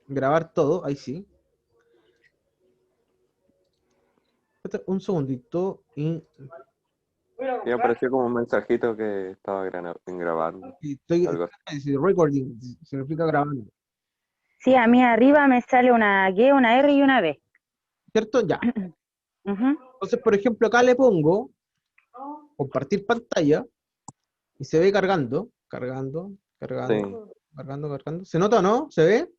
Grabar todo, ahí sí. Un segundito y Y apareció como un mensajito que estaba grabando. estoy Algo así. recording, significa grabando. Sí, a mí arriba me sale una G, una R y una B. ¿Cierto? Ya. Ujú. Entonces, por ejemplo, acá le pongo compartir pantalla y se ve cargando, cargando, Sí. cargando, cargando, cargando. ¿Se nota o no? ¿Se ve?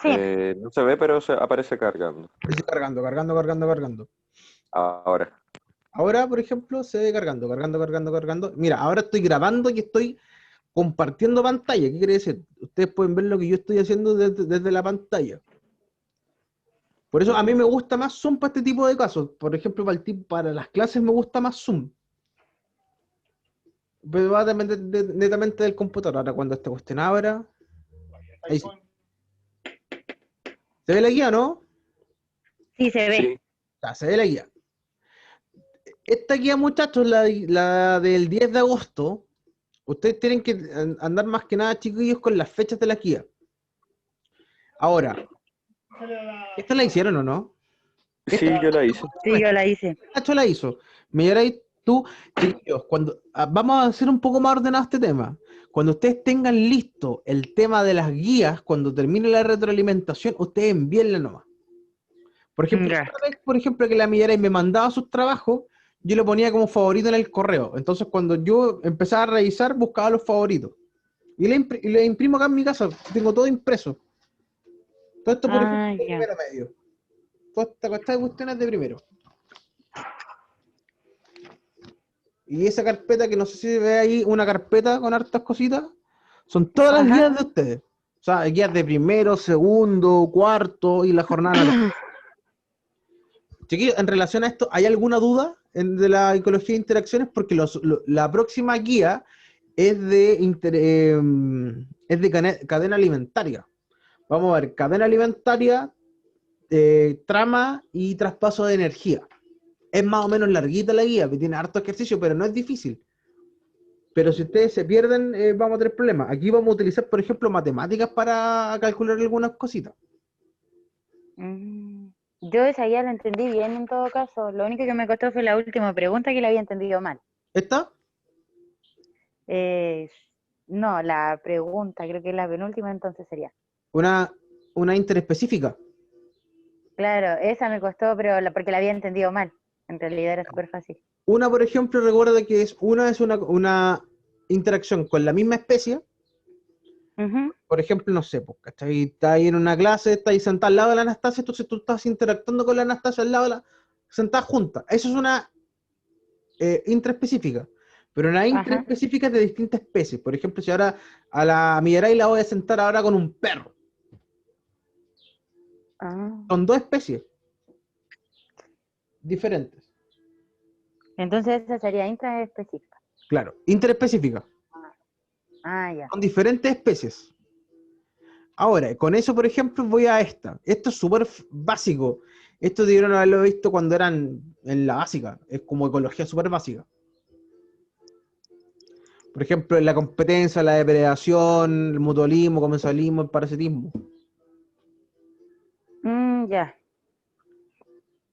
Sí, No se ve, pero aparece cargando. Dice cargando, cargando, cargando, cargando. Ahora. Ahora, por ejemplo, se ve cargando, cargando, cargando, cargando. Mira, ahora estoy grabando y estoy compartiendo pantalla. ¿Qué quiere decir? Ustedes pueden ver lo que yo estoy haciendo desde la pantalla. Por eso a mí me gusta más Zoom para este tipo de casos. Por ejemplo, para las clases me gusta más Zoom. Pero va a depender netamente del computador. Ahora, cuando esta cuestión abra, ahí sí. ¿Se ve la guía, no? sí se ve. Sí. Ya, se ve la guía. Esta guía, muchachos, la del 10 de agosto, ustedes tienen que andar más que nada, chiquillos, con las fechas de la guía. Ahora, ¿esta la hicieron o no? Esta Sí, yo la hice. Sí, yo la hice. Nacho la hizo. Me llegáis tú, chiquillos, vamos a hacer un poco más ordenado este tema. Cuando ustedes tengan listo el tema de las guías, cuando termine la retroalimentación, ustedes envíenla nomás. Por ejemplo, Ya. cada vez, por ejemplo, que la Millaray me mandaba sus trabajos, yo lo ponía como favorito en el correo. Entonces, cuando yo empezaba a revisar, buscaba los favoritos. Y le imprimo acá en mi casa, tengo todo impreso. Todo esto, por ejemplo, Ah, de ya. primero medio. Toda esta cuestión es de primero. Y esa carpeta, que no sé si ve ahí una carpeta con hartas cositas, son todas las Ajá. guías de ustedes. O sea, guías de primero, segundo, cuarto y la jornada natal. Chiquillos, en relación a esto, ¿hay alguna duda de la ecología de interacciones? Porque la próxima guía es de cadena alimentaria. Vamos a ver, cadena alimentaria, trama y traspaso de energía. Es más o menos larguita la guía, que tiene harto ejercicio, pero no es difícil. Pero si ustedes se pierden, vamos a tener problemas. Aquí vamos a utilizar, por ejemplo, matemáticas para calcular algunas cositas. Mm. Yo esa ya la entendí bien en todo caso. Lo único que me costó fue la última pregunta que la había entendido mal. ¿Esta? Eh, no, la pregunta, creo que es la penúltima entonces sería. Una, una interespecífica. Claro, esa me costó, pero porque la había entendido mal. En realidad era súper fácil. Una, por ejemplo, recuerda que es una interacción con la misma especie. Ujú. Por ejemplo, no sé, pues, ¿cachai? Está ahí en una clase, está ahí sentada al lado de la Anastasia, entonces tú estás interactuando con la Anastasia al lado de sentada junta. Eso es una intraespecífica. Pero una Ajá. intraespecífica es de distintas especies. Por ejemplo, si ahora a la Millaray la voy a sentar ahora con un perro. Ah. Son dos especies diferentes. Entonces esa sería intraespecífica. Claro, interespecífica. Ah, ya. Son diferentes especies. Ahora, con eso, por ejemplo, voy a esta. Esto es súper básico. Esto debieron haberlo visto cuando eran en la básica. Es como ecología súper básica. Por ejemplo, en la competencia, la depredación, el mutualismo, comensalismo, el parasitismo. Ya.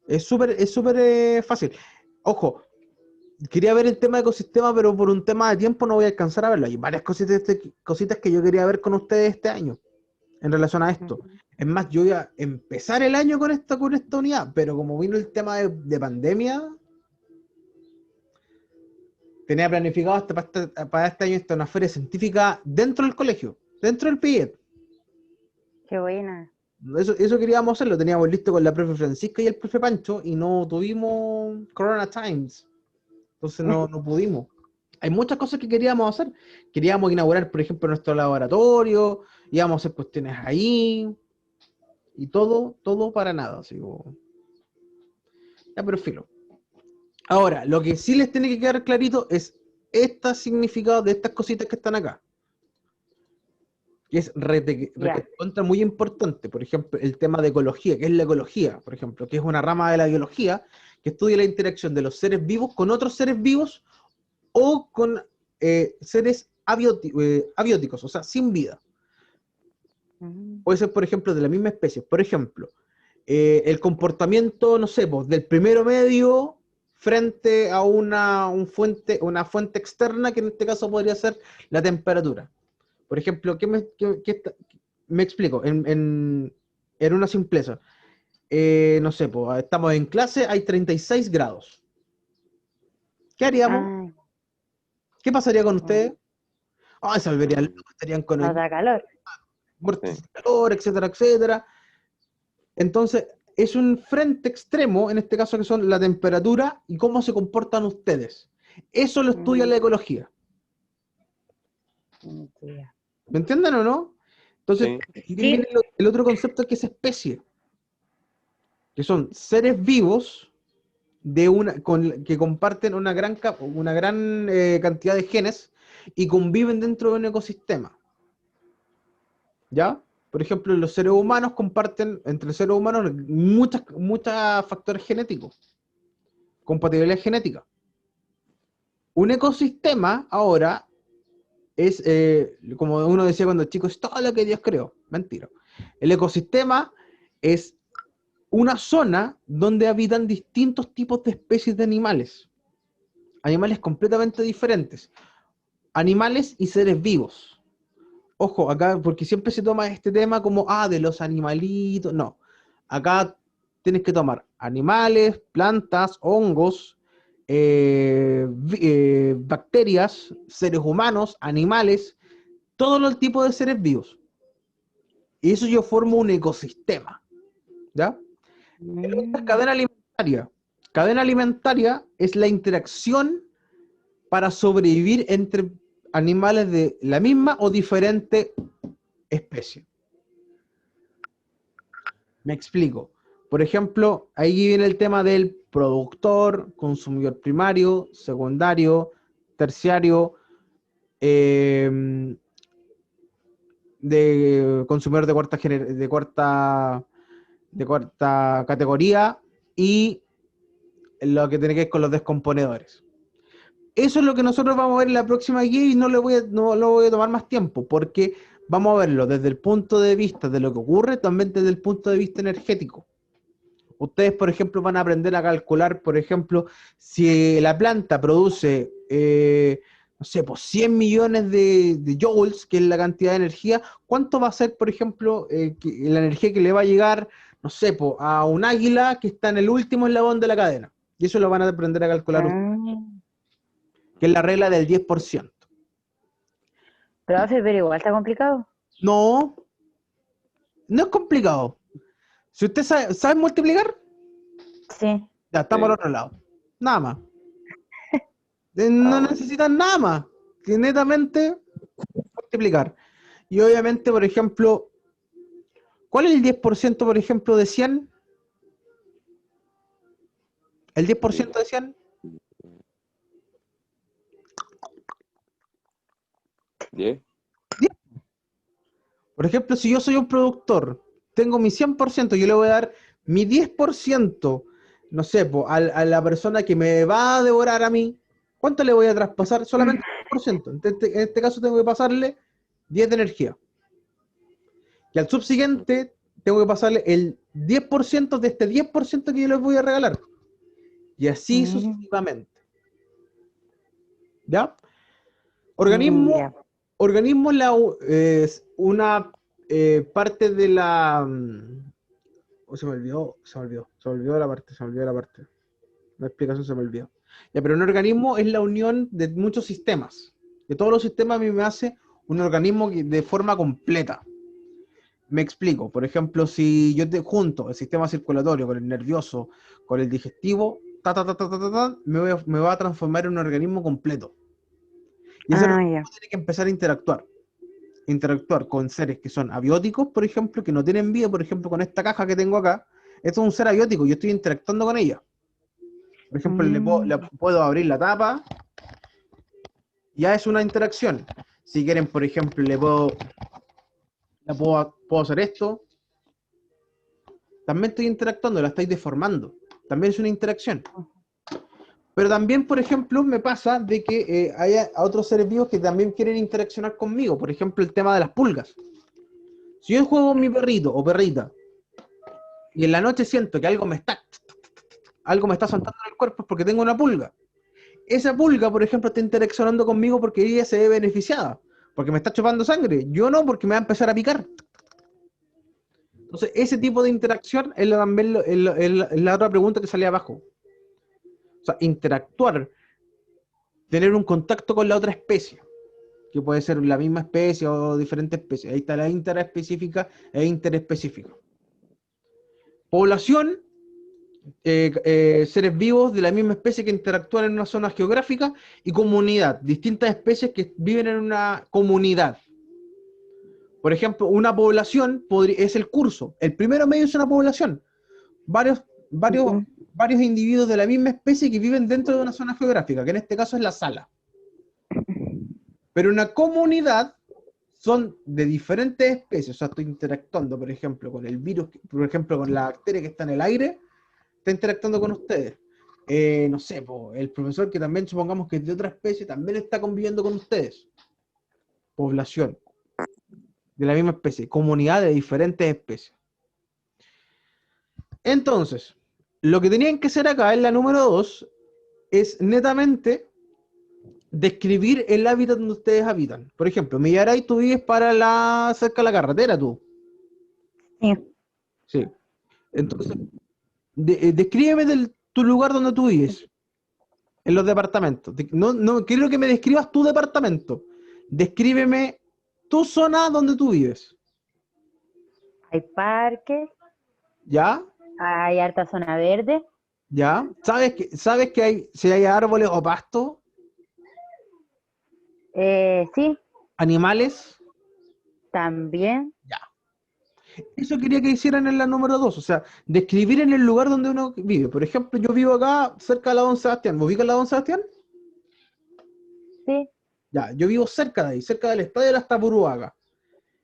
Es súper fácil. Ojo, quería ver el tema de ecosistema, pero por un tema de tiempo no voy a alcanzar a verlo. Hay varias cositas que yo quería ver con ustedes este año en relación a esto. Ujú. Es más, yo voy a empezar el año con esta unidad, pero como vino el tema de pandemia, tenía planificado hasta para este año una feria científica dentro del colegio, dentro del PIET. Qué buena. Eso queríamos hacer, lo teníamos listo con la profe Francisca y el profe Pancho, y no tuvimos Corona Times, entonces no pudimos. Hay muchas cosas que queríamos hacer. Queríamos inaugurar, por ejemplo, nuestro laboratorio, íbamos a hacer cuestiones ahí, y todo para nada. Así como... Ya, pero filo. Ahora, lo que sí les tiene que quedar clarito es este significado de estas cositas que están acá. Que es Ya. contra muy importante. Por ejemplo, el tema de ecología, que es la ecología, por ejemplo, que es una rama de la biología que estudia la interacción de los seres vivos con otros seres vivos o con seres abióticos, o sea, sin vida. Puede ser, por ejemplo, de la misma especie. Por ejemplo, el comportamiento, no sé, pues, del primero medio frente a una fuente externa, que en este caso podría ser la temperatura. Por ejemplo, me explico? En una simpleza. No sé, pues, estamos en clase, hay 36 grados. ¿Qué haríamos? Ay, ¿Qué pasaría con no, ustedes? Ah, se volverían locos, estarían con nos el da calor. muertos Sí. de calor, etcétera, etcétera. Entonces, es un frente extremo, en este caso que son la temperatura y cómo se comportan ustedes. Eso lo estudia la ecología. Mentira. ¿Me entienden o no? Entonces, Sí. aquí Sí. viene el otro concepto, que es especie, que son seres vivos que comparten una gran cantidad de genes y conviven dentro de un ecosistema. ¿Ya? Por ejemplo, los seres humanos comparten entre seres humanos muchos factores genéticos, compatibilidad genética. Un ecosistema ahora es, como uno decía cuando chico, es todo lo que Dios creó. Mentira. El ecosistema es una zona donde habitan distintos tipos de especies de animales. Animales completamente diferentes. Animales y seres vivos. Ojo, acá, porque siempre se toma este tema como, de los animalitos. No. Acá tienes que tomar animales, plantas, hongos, bacterias, seres humanos, animales, todo el tipo de seres vivos. Y eso yo formo un ecosistema. ¿Ya? Esta es cadena alimentaria. Cadena alimentaria es la interacción para sobrevivir entre animales de la misma o diferente especie. Me explico. Por ejemplo, ahí viene el tema del productor, consumidor primario, secundario, terciario, de consumidor de cuarta categoría, y lo que tiene que ver con los descomponedores. Eso es lo que nosotros vamos a ver en la próxima guía, y no lo voy a tomar más tiempo, porque vamos a verlo desde el punto de vista de lo que ocurre, también desde el punto de vista energético. Ustedes, por ejemplo, van a aprender a calcular, por ejemplo, si la planta produce, no sé, pues 100 millones de joules, que es la cantidad de energía, ¿cuánto va a ser, por ejemplo, la energía que le va a llegar, no sé, pues, a un águila que está en el último eslabón de la cadena? Y eso lo van a aprender a calcular ustedes, que es la regla del 10%. Profe, pero igual está complicado. No, no es complicado. Si usted sabe multiplicar, Sí. ya estamos al Sí. otro lado. Nada más. No Bueno. necesitan nada más que netamente multiplicar. Y obviamente, por ejemplo, ¿cuál es el 10%, por ejemplo, de 100? ¿El 10% de 100? 10. 10. Por ejemplo, si yo soy un productor, tengo mi 100%, yo le voy a dar mi 10%, no sé, a la persona que me va a devorar a mí. ¿Cuánto le voy a traspasar? Solamente el 10%. En este caso tengo que pasarle 10 de energía. Y al subsiguiente tengo que pasarle el 10% de este 10% que yo les voy a regalar. Y así sucesivamente. ¿Ya? Ya. Organismo es una parte de la... Oh, se me olvidó la parte. La explicación se me olvidó. Ya, pero un organismo es la unión de muchos sistemas. De todos los sistemas a mí me hace un organismo de forma completa. Me explico. Por ejemplo, si yo te junto el sistema circulatorio con el nervioso, con el digestivo, me va a transformar en un organismo completo. Y ese organismo Ya. tiene que empezar a interactuar con seres que son abióticos, por ejemplo, que no tienen vida. Por ejemplo, con esta caja que tengo acá, esto es un ser abiótico, yo estoy interactuando con ella. Por ejemplo, le puedo abrir la tapa, ya es una interacción. Si quieren, por ejemplo, puedo hacer esto, también estoy interactuando, la estáis deformando. También es una interacción. Pero también, por ejemplo, me pasa de que hay a otros seres vivos que también quieren interaccionar conmigo. Por ejemplo, el tema de las pulgas. Si yo juego con mi perrito o perrita y en la noche siento que algo me está saltando en el cuerpo es porque tengo una pulga. Esa pulga, por ejemplo, está interaccionando conmigo porque ella se ve beneficiada, porque me está chupando sangre. Yo no, porque me va a empezar a picar. Entonces, ese tipo de interacción es también la otra pregunta que salía abajo. O sea, interactuar, tener un contacto con la otra especie, que puede ser la misma especie o diferentes especies. Ahí está la interespecífica e interespecífica. Población, seres vivos de la misma especie que interactúan en una zona geográfica, y comunidad, distintas especies que viven en una comunidad. Por ejemplo, una población es el curso. El primero medio es una población. Varios, varios, Ujú. varios individuos de la misma especie que viven dentro de una zona geográfica, que en este caso es la sala. Pero una comunidad son de diferentes especies. O sea, estoy interactuando, por ejemplo, con el virus, por ejemplo, con la bacteria que está en el aire, está interactuando con ustedes. No sé, el profesor que también supongamos que es de otra especie, también está conviviendo con ustedes. Población de la misma especie, comunidad de diferentes especies. Entonces, lo que tenían que hacer acá en la número 2 es netamente describir el hábitat donde ustedes habitan. Por ejemplo, Millaray, tú vives cerca de la carretera, tú. Sí. Sí. Entonces, descríbeme tu lugar donde tú vives, en los departamentos. No quiero que me describas tu departamento. Descríbeme tu zona donde tú vives. Hay parques, ¿Ya? hay harta zona verde. ¿Ya? ¿Sabes que si hay árboles o pasto, Sí, animales? también. Ya. Eso quería que hicieran en la número 2, o sea, describir en el lugar donde uno vive. Por ejemplo, yo vivo acá cerca de la Don Sebastián. ¿Vos ubicas la Don Sebastián? Sí. Ya, yo vivo cerca de ahí, cerca del estadio de la Tapuruaga.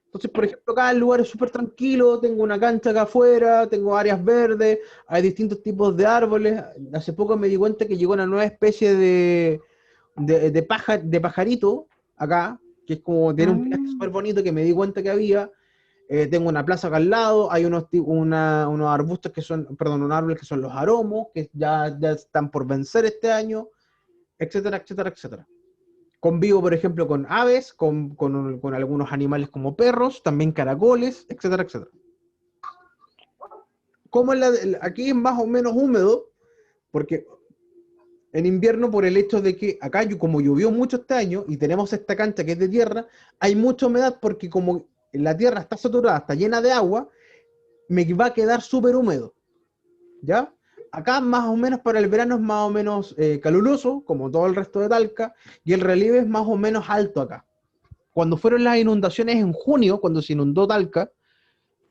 Entonces, por ejemplo, acá el lugar es súper tranquilo, tengo una cancha acá afuera, tengo áreas verdes, hay distintos tipos de árboles. Hace poco me di cuenta que llegó una nueva especie de pajarito acá, que es como, tiene un pelaje Mm. súper bonito que me di cuenta que había. Tengo una plaza acá al lado, hay unos arbustos que son, perdón, unos árboles que son los aromos, que ya están por vencer este año, etcétera, etcétera, etcétera. Convivo, por ejemplo, con aves, con algunos animales como perros, también caracoles, etcétera, etcétera. Como aquí es más o menos húmedo, porque en invierno, por el hecho de que acá, como llovió mucho este año y tenemos esta cancha que es de tierra, hay mucha humedad porque como la tierra está saturada, está llena de agua, me va a quedar súper húmedo, ¿ya? Acá más o menos para el verano es más o menos caluroso, como todo el resto de Talca, y el relieve es más o menos alto acá. Cuando fueron las inundaciones en junio, cuando se inundó Talca,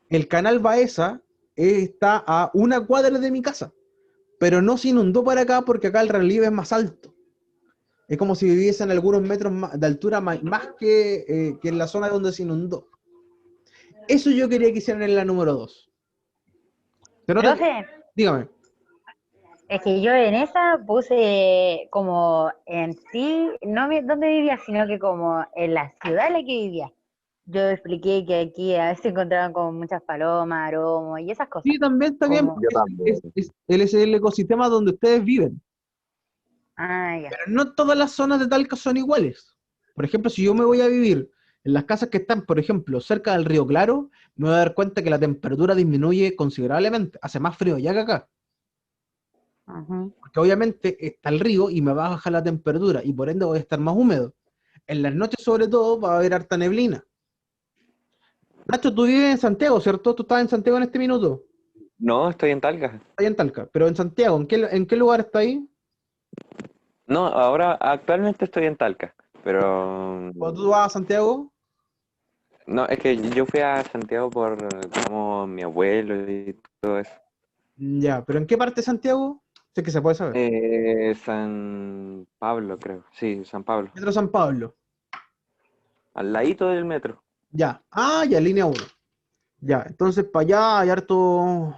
el canal Baeza está a una cuadra de mi casa, pero no se inundó para acá porque acá el relieve es más alto. Es como si viviesen algunos metros de altura más que en la zona donde se inundó. Eso yo quería que hicieran en la número 2. ¿Se nota que? Profe, Dígame. es que yo en esa puse como en sí, no dónde vivía, sino que como en la ciudad en la que vivía. Yo expliqué que aquí a veces se encontraban como muchas palomas, aromos y esas cosas. Sí, también está bien, Como, Yo porque también. él es el ecosistema donde ustedes viven. ya. Pero no todas las zonas de Talca son iguales. Por ejemplo, si yo me voy a vivir en las casas que están, por ejemplo, cerca del Río Claro, me voy a dar cuenta que la temperatura disminuye considerablemente. Hace más frío allá que acá. Ujú. Porque obviamente está el río y me va a bajar la temperatura y por ende voy a estar más húmedo. En las noches, sobre todo, va a haber harta neblina. Nacho, tú vives en Santiago, ¿cierto? Tú estás en Santiago en este minuto. No, estoy en Talca. Estás en Talca. Pero en Santiago, ¿en qué lugar está ahí? No, ahora actualmente estoy en Talca, pero Cuando tú vas a Santiago. no, es que yo fui a Santiago por como mi abuelo y todo eso. Ya, pero ¿en qué parte de Santiago? Sé que se puede saber. San Pablo, creo. Sí, San Pablo. Metro San Pablo. Al ladito del metro. Ya. Ah, ya, línea uno. Ya, entonces para allá hay harto.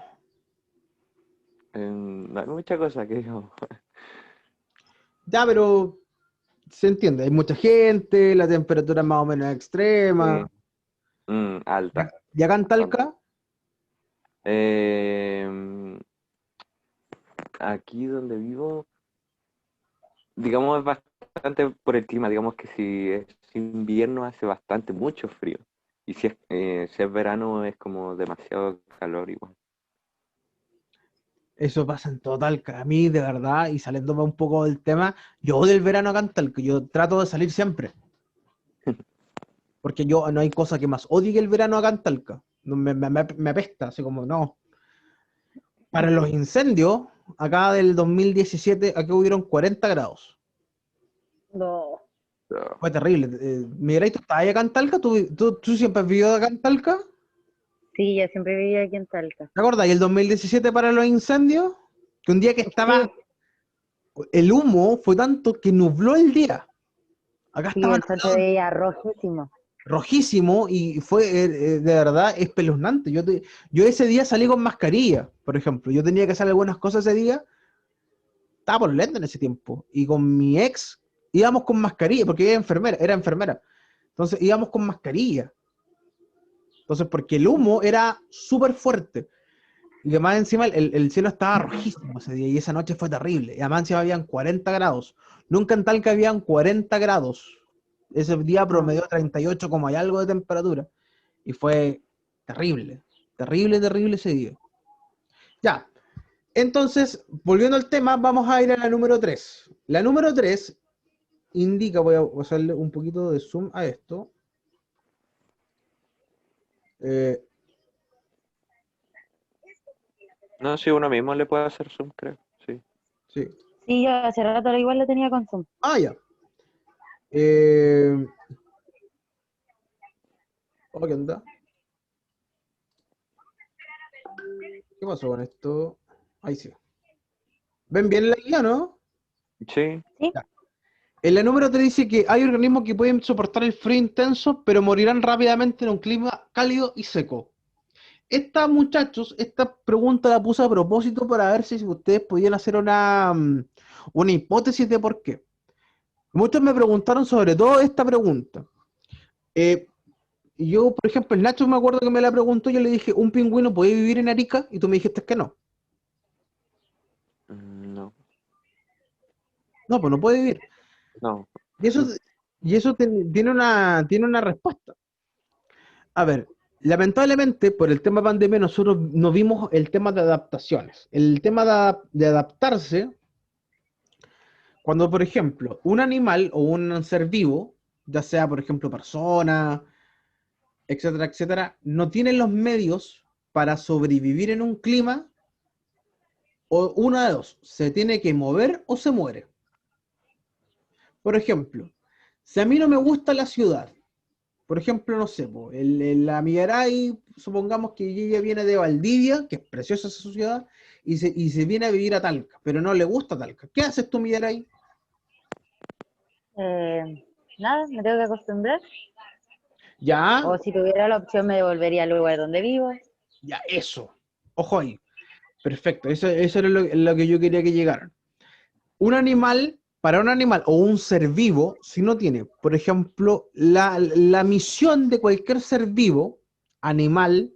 No hay mucha cosa que digamos. Ya, pero se entiende. Hay mucha gente, la temperatura es más o menos Sí. extrema. Alta. ¿Y acá en Talca? Aquí donde vivo, digamos, es bastante por el clima. Digamos que si es invierno hace bastante, mucho frío. Y si es verano es como demasiado calor igual. Eso pasa en todo Talca. A mí, de verdad, y saliéndome un poco del tema, yo odio el verano acá en Talca. Yo trato de salir siempre. Porque yo no hay cosa que más odie que el verano acá en Talca. No, me apesta, así como no. Para los incendios, acá del 2017, aquí hubieron 40 grados. No. Pero, Fue terrible. Mira, ¿y tú estás ahí acá en Talca? ¿Tú siempre has vivido acá en Talca? Sí, yo siempre viví aquí en Talca. ¿Te acuerdas? ¿Y el 2017 para los incendios? Que un día que estaba, Sí, el humo fue tanto que nubló el día. Acá sí, estaba el sol se nublado, veía rojísimo. rojísimo y fue de verdad espeluznante. Yo ese día salí con mascarilla, por ejemplo. Yo tenía que hacer algunas cosas ese día. Estaba por lento en ese tiempo. Y con mi ex íbamos con mascarilla, porque ella era enfermera. Entonces íbamos con mascarilla. Entonces, porque el humo era súper fuerte. Y además encima el cielo estaba rojísimo ese día y esa noche fue terrible. Y además encima habían 40 grados. Nunca en Talca habían 40 grados. Ese día No. promedió 38 como hay algo de temperatura. Y fue terrible. Terrible, terrible ese día. Ya. Entonces, volviendo al tema, vamos a ir a la número 3. La número 3 indica, voy a hacerle un poquito de zoom a esto. Eh, no, si uno mismo le puede hacer zoom, creo. Sí. sí. Sí, yo hace rato igual lo tenía con Zoom. Ah, ya. Eh, ¿Qué onda? ¿Qué pasó con esto? Ahí sí. ¿Ven bien la guía, no? Sí. Sí, Ya. En la número 3 dice que hay organismos que pueden soportar el frío intenso, pero morirán rápidamente en un clima cálido y seco. Esta, muchachos, esta pregunta la puse a propósito para ver si ustedes podían hacer una hipótesis de por qué. Muchos me preguntaron sobre todo esta pregunta. Eh, yo, por ejemplo, el Nacho me acuerdo que me la preguntó, yo le dije, ¿un pingüino puede vivir en Arica? Y tú me dijiste que no. No. No, pues no puede vivir. No. Y eso, tiene una respuesta. A ver, lamentablemente, por el tema pandemia, nosotros no vimos el tema de adaptaciones. El tema de adaptarse, cuando, por ejemplo, un animal o un ser vivo, ya sea, por ejemplo, persona, etcétera, etcétera, no tiene los medios para sobrevivir en un clima, o una de dos, se tiene que mover o se muere. Por ejemplo, si a mí no me gusta la ciudad, por ejemplo, no sé, po, la Millaray, supongamos que ella viene de Valdivia, que es preciosa esa ciudad, y se viene a vivir a Talca, pero no le gusta Talca. ¿Qué haces tú, Millaray? nada, me tengo que acostumbrar. Ya, O si tuviera la opción me devolvería al lugar donde vivo. ya, eso. Ojo ahí. Perfecto, eso era lo que yo quería que llegaran. Un animal, para un animal o un ser vivo, si no tiene, por ejemplo, la misión de cualquier ser vivo, animal,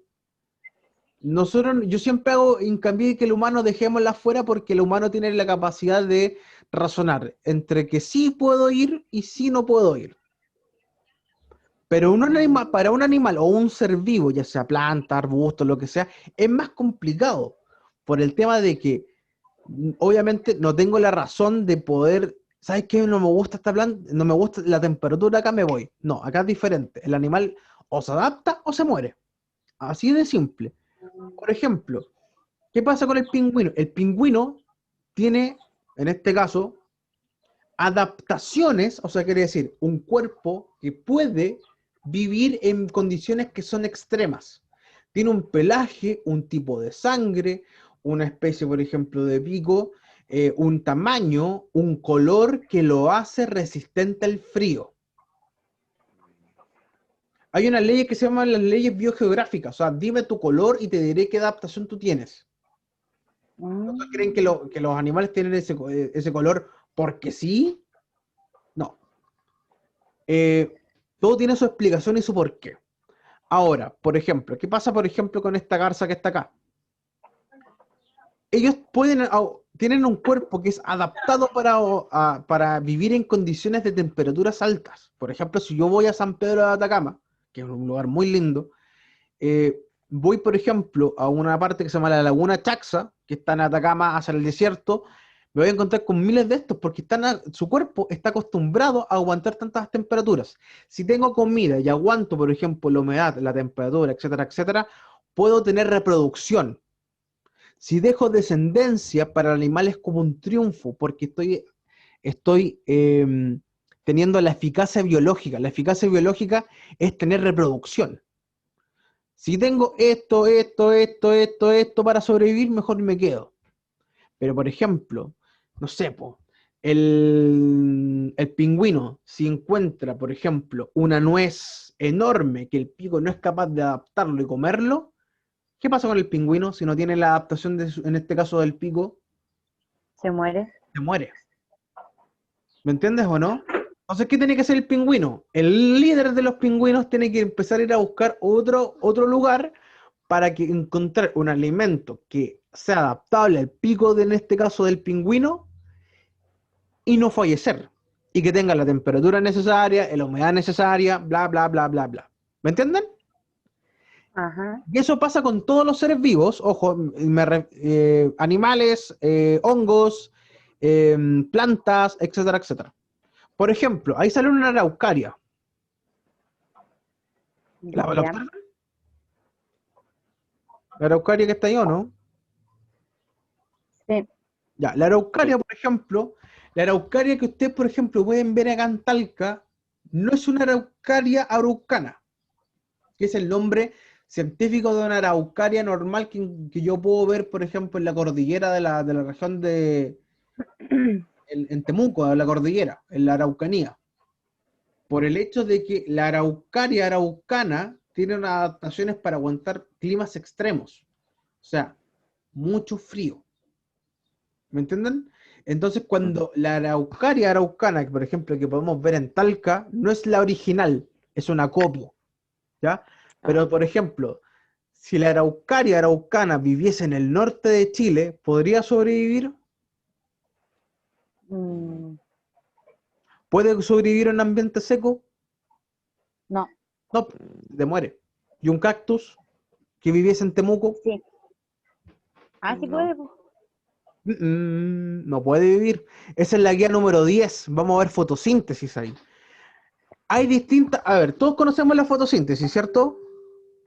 yo siempre hago hincapié en que el humano dejémosla fuera porque el humano tiene la capacidad de razonar entre que sí puedo ir y sí no puedo ir. Pero para un animal o un ser vivo, ya sea planta, arbusto, lo que sea, es más complicado por el tema de que obviamente no tengo la razón de poder, ¿sabes qué? No me gusta esta planta, no me gusta la temperatura, acá me voy. No, acá es diferente. El animal o se adapta o se muere. Así de simple. Por ejemplo, ¿qué pasa con el pingüino? El pingüino tiene, en este caso, adaptaciones, o sea, quiere decir, un cuerpo que puede vivir en condiciones que son extremas. Tiene un pelaje, un tipo de sangre, una especie, por ejemplo, de pico, un tamaño, un color que lo hace resistente al frío. Hay unas leyes que se llaman las leyes biogeográficas, o sea, dime tu color y te diré qué adaptación tú tienes. ¿Ustedes creen que, Mm. que los animales tienen ese color porque sí? No. Eh, Todo tiene su explicación y su porqué. Ahora, por ejemplo, ¿qué pasa, por ejemplo, con esta garza que está acá? Ellos tienen un cuerpo que es adaptado para vivir en condiciones de temperaturas altas. Por ejemplo, si yo voy a San Pedro de Atacama, que es un lugar muy lindo, voy, por ejemplo, a una parte que se llama la Laguna Chaxa, que está en Atacama hacia el desierto, me voy a encontrar con miles de estos porque su cuerpo está acostumbrado a aguantar tantas temperaturas. Si tengo comida y aguanto, por ejemplo, la humedad, la temperatura, etcétera, etcétera, puedo tener reproducción. Si dejo descendencia, para el animal es como un triunfo, porque estoy teniendo la eficacia biológica. La eficacia biológica es tener reproducción. Si tengo esto para sobrevivir, mejor me quedo. Pero, por ejemplo, no sé, el pingüino, si encuentra, por ejemplo, una nuez enorme que el pico no es capaz de adaptarlo y comerlo, ¿qué pasa con el pingüino si no tiene la adaptación, en este caso del pico? Se muere. Se muere. ¿Me entiendes o no? Entonces, ¿qué tiene que hacer el pingüino? El líder de los pingüinos tiene que empezar a ir a buscar otro lugar para encontrar un alimento que sea adaptable al pico, en este caso del pingüino, y no fallecer. Y que tenga la temperatura necesaria, la humedad necesaria, bla, bla, bla, bla, bla. ¿Me entienden? Ajá. Y eso pasa con todos los seres vivos, ojo, animales, hongos, plantas, etcétera, etcétera. Por ejemplo, ahí sale una araucaria. ¿La Ya. observan? La araucaria que está ahí, ¿o no? Sí. Ya, la araucaria, por ejemplo, la araucaria que ustedes, por ejemplo, pueden ver acá en Talca, no es una araucaria araucana, que es el nombre científico de una araucaria normal que yo puedo ver, por ejemplo, en la cordillera de la región en Temuco, de la cordillera, en la Araucanía. Por el hecho de que la araucaria araucana tiene unas adaptaciones para aguantar climas extremos. O sea, mucho frío. ¿Me entienden? Entonces, cuando la araucaria araucana, que por ejemplo, que podemos ver en Talca, no es la original, es una copia, ¿ya? Pero, por ejemplo, si la araucaria araucana viviese en el norte de Chile, ¿podría sobrevivir? Mm, ¿Puede sobrevivir en un ambiente seco? no. No, se muere. ¿Y un cactus que viviese en Temuco? Sí. Ah, sí No. puede, po. No puede vivir. Esa es la guía número 10. Vamos a ver fotosíntesis ahí. Hay distintas, a ver, todos conocemos la fotosíntesis, ¿cierto?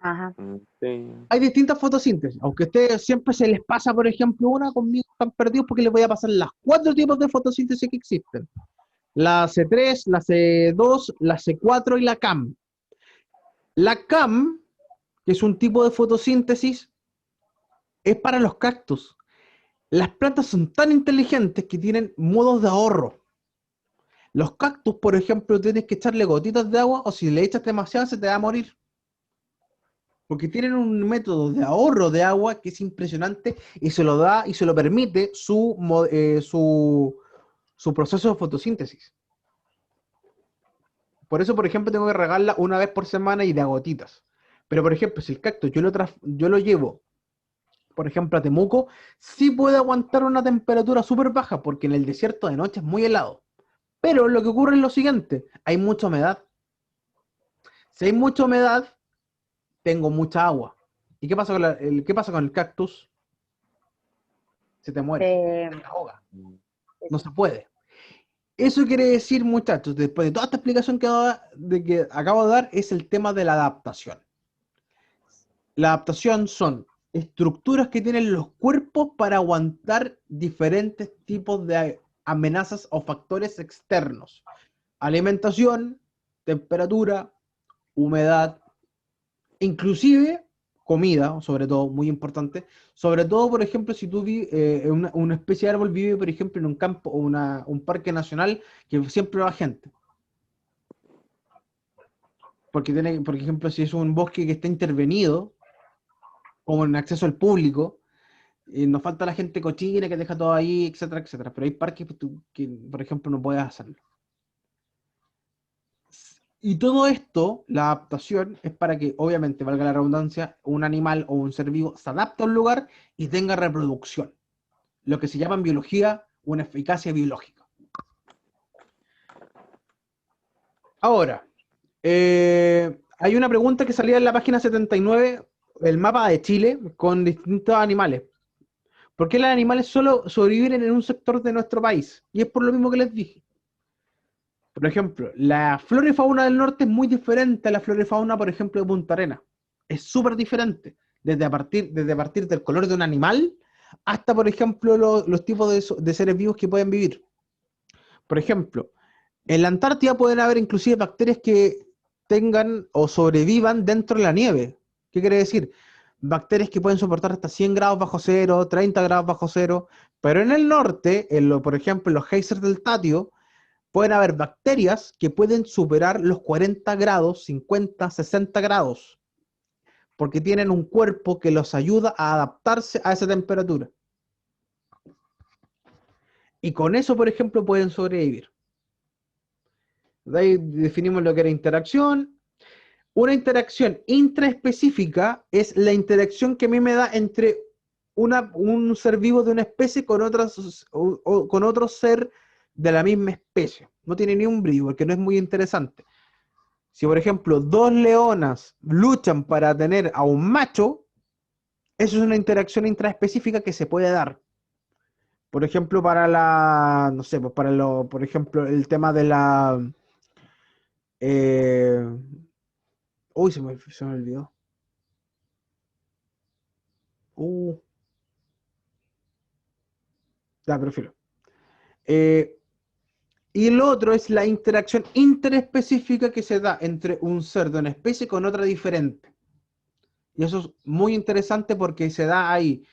Ajá. Sí. Hay distintas fotosíntesis, aunque a ustedes siempre se les pasa, por ejemplo, una, conmigo están perdidos porque les voy a pasar las 4 tipos de fotosíntesis que existen. La C3, la C2, la C4 y la CAM. La CAM, que es un tipo de fotosíntesis, es para los cactus. Las plantas son tan inteligentes que tienen modos de ahorro. Los cactus, por ejemplo, tienes que echarle gotitas de agua o si le echas demasiado se te va a morir. Porque tienen un método de ahorro de agua que es impresionante y se lo da y se lo permite su proceso de fotosíntesis. Por eso, por ejemplo, tengo que regarla una vez por semana y de a gotitas. Pero, por ejemplo, si el cactus yo lo llevo, por ejemplo, a Temuco, sí puede aguantar una temperatura súper baja porque en el desierto de noche es muy helado. Pero lo que ocurre es lo siguiente, hay mucha humedad. Si hay mucha humedad, tengo mucha agua. ¿Y qué pasa qué pasa con el cactus? Se te muere, Se- se te ahoga, no se puede. Eso quiere decir, muchachos, después de toda esta explicación que acabo de dar, es el tema de la adaptación. La adaptación son estructuras que tienen los cuerpos para aguantar diferentes tipos de amenazas o factores externos. Alimentación, temperatura, humedad, inclusive comida, sobre todo, muy importante. Sobre todo, por ejemplo, si tú una especie de árbol vive, por ejemplo, en un campo o un parque nacional que siempre va gente. Porque tiene, por ejemplo, si es un bosque que está intervenido, como en acceso al público, nos falta la gente cochina que deja todo ahí, etcétera, etcétera. Pero hay parques que por ejemplo, no puedes hacerlo. Y todo esto, la adaptación, es para que, obviamente, valga la redundancia, un animal o un ser vivo se adapte a un lugar y tenga reproducción. Lo que se llama en biología una eficacia biológica. Ahora, hay una pregunta que salía en la página 79, el mapa de Chile, con distintos animales. ¿Por qué los animales solo sobreviven en un sector de nuestro país? Y es por lo mismo que les dije. Por ejemplo, la flora y fauna del norte es muy diferente a la flora y fauna, por ejemplo, de Punta Arenas. Es súper diferente, desde partir del color de un animal hasta, por ejemplo, los tipos de seres vivos que pueden vivir. Por ejemplo, en la Antártida pueden haber inclusive bacterias que tengan o sobrevivan dentro de la nieve. ¿Qué quiere decir? Bacterias que pueden soportar hasta 100 grados bajo cero, 30 grados bajo cero, pero en el norte, por ejemplo, en los geysers del Tatio, pueden haber bacterias que pueden superar los 40 grados, 50, 60 grados, porque tienen un cuerpo que los ayuda a adaptarse a esa temperatura. Y con eso, por ejemplo, pueden sobrevivir. De ahí definimos lo que era interacción. Una interacción intraespecífica es la interacción que a mí me da entre un ser vivo de una especie con otro ser de la misma especie. No tiene ni un brillo, porque no es muy interesante. Si, por ejemplo, dos leonas luchan para tener a un macho, eso es una interacción intraespecífica que se puede dar. Por ejemplo, no sé, pues por ejemplo, el tema de la... uy, se me olvidó. Ya, prefiero. Y el otro es la interacción interespecífica que se da entre un ser de una especie con otra diferente. Y eso es muy interesante porque se da ahí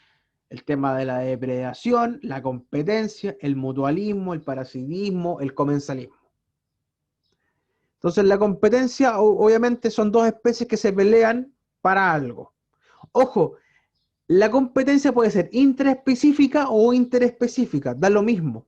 el tema de la depredación, la competencia, el mutualismo, el parasitismo, el comensalismo. Entonces la competencia obviamente son dos especies que se pelean para algo. Ojo, la competencia puede ser intraespecífica o interespecífica, da lo mismo.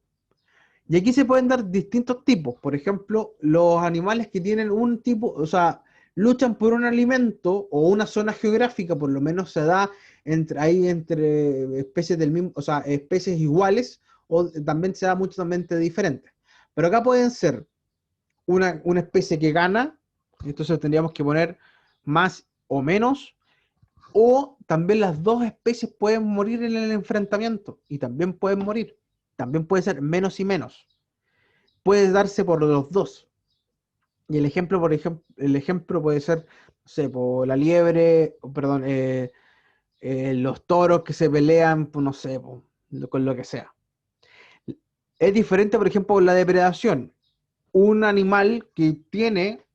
Y aquí se pueden dar distintos tipos. Por ejemplo, los animales que tienen un tipo, o sea, luchan por un alimento o una zona geográfica, por lo menos se da entre especies del mismo, o sea, especies iguales, o también se da mutuamente diferentes. Pero acá pueden ser una especie que gana, entonces tendríamos que poner más o menos, o también las dos especies pueden morir en el enfrentamiento, y también pueden morir. También puede ser menos y menos. Puede darse por los dos. Y el ejemplo puede ser, no sé, por la liebre, perdón, los toros que se pelean, pues, no sé, con lo que sea. Es diferente, por ejemplo, con la depredación. Un animal que tiene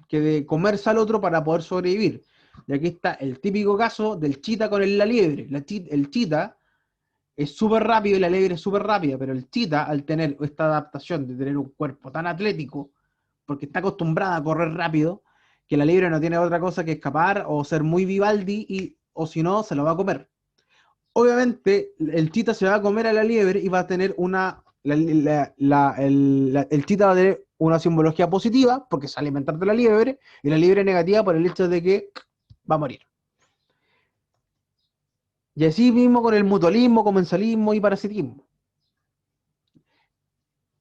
que comerse al otro para poder sobrevivir. Y aquí está el típico caso del chita con la liebre. El chita es súper rápido y la liebre es súper rápida, pero el chita, al tener esta adaptación de tener un cuerpo tan atlético, porque está acostumbrada a correr rápido, que la liebre no tiene otra cosa que escapar o ser muy Vivaldi, o si no, se lo va a comer. Obviamente, el chita se va a comer a la liebre y va a tener el chita va a tener una simbología positiva, porque se va a alimentar de la liebre, y la liebre negativa por el hecho de que va a morir. Y así mismo con el mutualismo, comensalismo y parasitismo.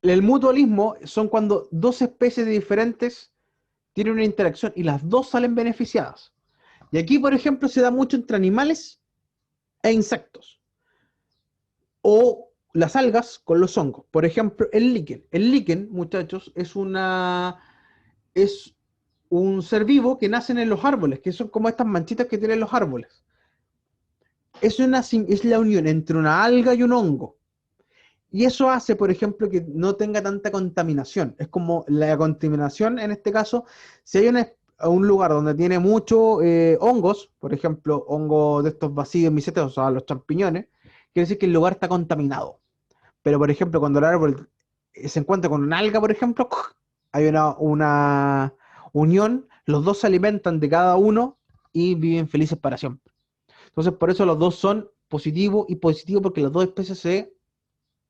El mutualismo son cuando dos especies diferentes tienen una interacción y las dos salen beneficiadas. Y aquí, por ejemplo, se da mucho entre animales e insectos. O las algas con los hongos. Por ejemplo, el líquen. El líquen, muchachos, es un ser vivo que nace en los árboles, que son como estas manchitas que tienen los árboles. Es la unión entre una alga y un hongo. Y eso hace, por ejemplo, que no tenga tanta contaminación. Es como la contaminación, en este caso, si hay un lugar donde tiene muchos hongos, por ejemplo, hongos de estos vacíos micetos, o sea, los champiñones, quiere decir que el lugar está contaminado. Pero, por ejemplo, cuando el árbol se encuentra con una alga, por ejemplo, hay una unión, los dos se alimentan de cada uno y viven felices para siempre. Entonces, por eso los dos son positivo y positivo, porque las dos especies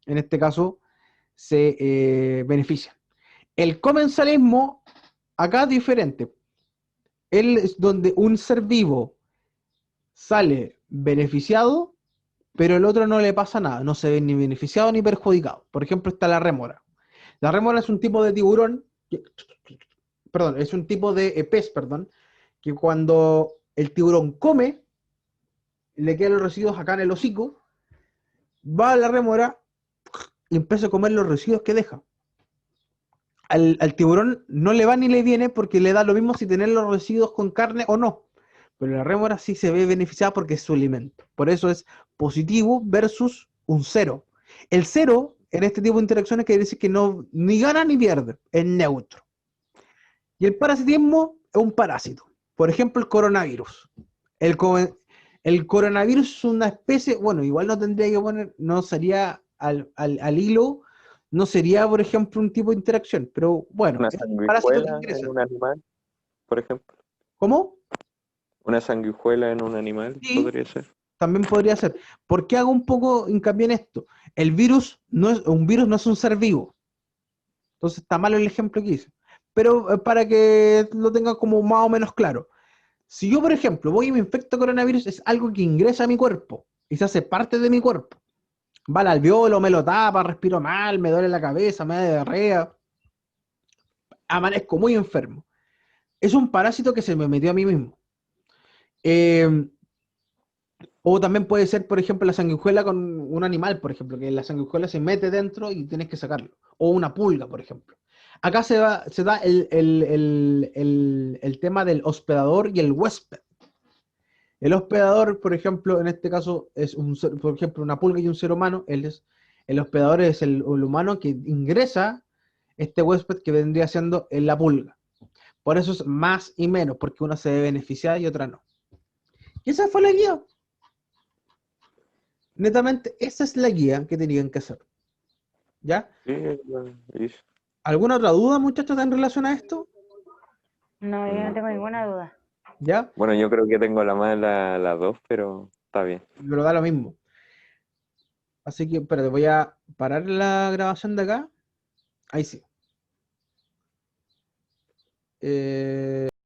en este caso, se benefician. El comensalismo Acá es diferente. Él es donde un ser vivo sale beneficiado, pero el otro no le pasa nada, no se ve ni beneficiado ni perjudicado. Por ejemplo, está la rémora. La rémora es un tipo de tiburón, perdón, es un tipo de pez, perdón, que cuando el tiburón come, le quedan los residuos acá en el hocico, va a la rémora y empieza a comer los residuos que deja. Al tiburón no le va ni le viene porque le da lo mismo si tener los residuos con carne o no. Pero la rémora sí se ve beneficiada porque es su alimento. Por eso es positivo versus un cero. El cero en este tipo de interacciones quiere decir que no ni gana ni pierde, es neutro. Y el parasitismo es un parásito. Por ejemplo, el coronavirus. El, el coronavirus es una especie, bueno, igual no tendría que poner, no sería al hilo, no sería, por ejemplo, un tipo de interacción, pero bueno, Una es un parásito que sanguijuela ingresa. en un animal, por ejemplo. ¿Cómo? Una sanguijuela en un animal Sí, podría ser. también podría ser. ¿Por qué hago un poco hincapié en esto? El virus no es, un virus no es un ser vivo. Entonces está malo el ejemplo que hice. Pero para que lo tenga como más o menos claro. Si yo, por ejemplo, voy y me infecto coronavirus, es algo que ingresa a mi cuerpo y se hace parte de mi cuerpo. Va al alveolo, me lo tapa, respiro mal, me duele la cabeza, me da diarrea, amanezco muy enfermo. Es un parásito que se me metió a mí mismo. Eh, o también puede ser, por ejemplo, la sanguijuela con un animal, por ejemplo, que la sanguijuela se mete dentro y tienes que sacarlo. O una pulga, por ejemplo. Acá se da el tema del hospedador y el huésped. El hospedador, por ejemplo, en este caso es por ejemplo, una pulga y un ser humano. El hospedador es el humano que ingresa este huésped que vendría siendo en la pulga. Por eso es más y menos, porque una se ve beneficiada y otra no. Y esa fue la guía. Netamente, esa es la guía que tenían que hacer. ¿Ya? Sí, eso. ¿Alguna otra duda, muchachos, en relación a esto? No, yo no tengo ninguna duda. ¿Ya? Bueno, yo creo que tengo la más las dos, pero está bien. Pero da lo mismo. Así que, espérate, voy a parar la grabación de acá. Ahí sí.